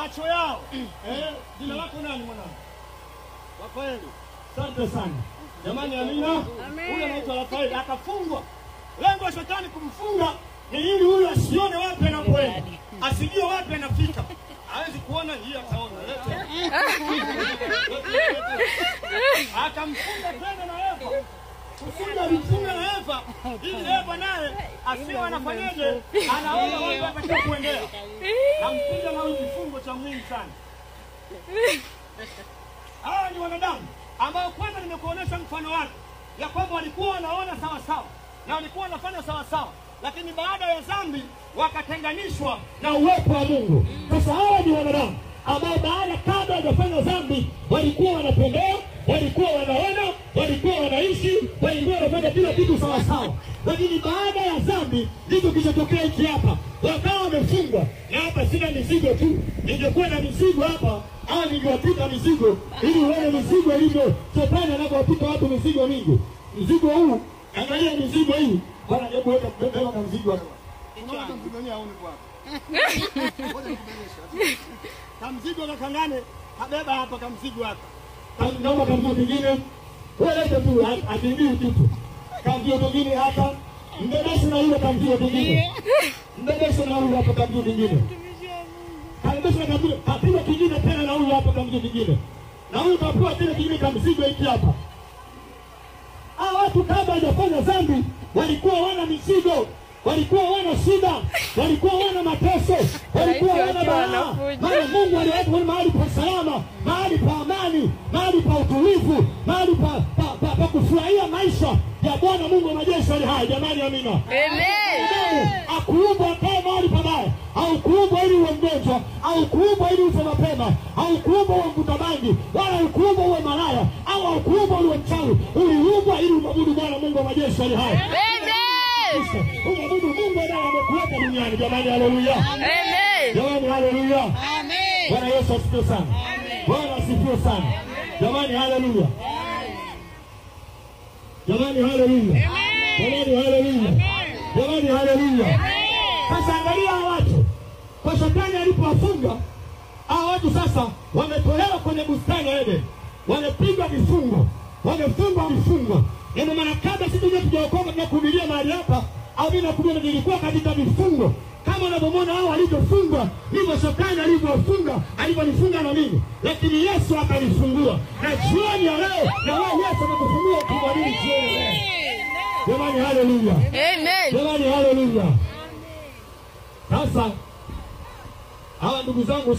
macho yao. Jina lako nani mwanangu? Rafael. Asante sana. Jamani amina. Huyu anaitwa Rafael akafungwa. Lengo la shetani kumfunga ni ili huyu asione wapi anapoenda. Asijue wapi anafika. Hawezi kuona hii ataona. Akamfunga tena na Eva. Kufunga na Eva ili Eva naye asiwe anafanyaje? Anaona wapi atakao kuendea. Nampiga na kifungo cha mwingi sana. Hawa ni wanadamu ambao kwanza nimekuonesha mfano wake ya kwamba walikuwa wanaona sawa sawa na walikuwa wanafanya sawa sawa, lakini baada ya dhambi wakatenganishwa na uwepo wa Mungu. Sasa hawa ni wanadamu ambao kabla hawajafanya dhambi walikuwa wanapendea, walikuwa wanaona, walikuwa wanaishi, walikuwa wanafanya kila kitu sawa sawa. Lakini baada ya dhambi ndicho kilichotokea hiki hapa. Wakawa wamefungwa. Na hapa sina mizigo tu. Ningekuwa na mizigo hapa, au ningewapika mizigo ili uone mizigo ilivyo. Shetani anapowapika watu mizigo mingi. Mzigo huu, angalia mizigo hii. Bwana hebu weka mbele na mzigo hapa. Unaona mzigo ni hauni kwa hapa. Ngoja nikubonyeshe. Kama mzigo kakangane, kabeba hapa kama mzigo hapa. Naomba kama mwingine wewe tu atingie kitu. Kambio kingine hapa. Mbebeshe na yule kambio kingine. Mbebeshe na yule hapa kambio kingine. Mbebeshe na kambio kingine tena na yule hapa kambio kingine. Na huyu kapewa tena kingine kama mzigo hiki hapa. Hao watu kabla hawajafanya dhambi walikuwa wana mizigo, walikuwa wana shida, walikuwa wana mateso, walikuwa wana balaa. Maana Mungu aliweka mahali pa salama, mahali pa amani, mahali pa utulivu, mahali pa kufurahia maisha ya Bwana Mungu wa majeshi ali hai. Jamani amina. Amen. Akuumba akae mahali pabaya, au kuumba ili uwe mgonjwa, au kuumba ili ufe mapema, au kuumba uwe mvuta bangi, wala kuumba uwe malaya, au kuumba uwe mchawi. Uliumbwa ili umwabudu Bwana Mungu wa majeshi ali hai. Umwabudu Mungu ndiye amekuweka duniani. Jamani haleluya. Amen. Jamani haleluya. Amen. Bwana Yesu asifiwe sana. Amen. Bwana asifiwe sana. Jamani haleluya. Jamani haleluya. Jamani haleluya. Jamani haleluya. Sasa angalia watu. Kwa shetani alipowafunga, hao watu sasa wametolewa kwenye bustani ya Eden. Wamepigwa vifungo. Wamefungwa vifungo. Ndio maana kabla sisi tujaokoka tunakuhubiria mahali hapa, au mimi nakuhubiria nilikuwa katika vifungo. Kama unavyoona hao walivyofungwa, ndivyo shetani alivyofunga, alivyonifunga na mimi. Lakini Yesu akanifungua. Na jioni ya leo na wewe Yesu amekufungua kwa nini jioni leo? Jamani haleluya. Amen. Jamani haleluya. Sasa hawa ndugu zangu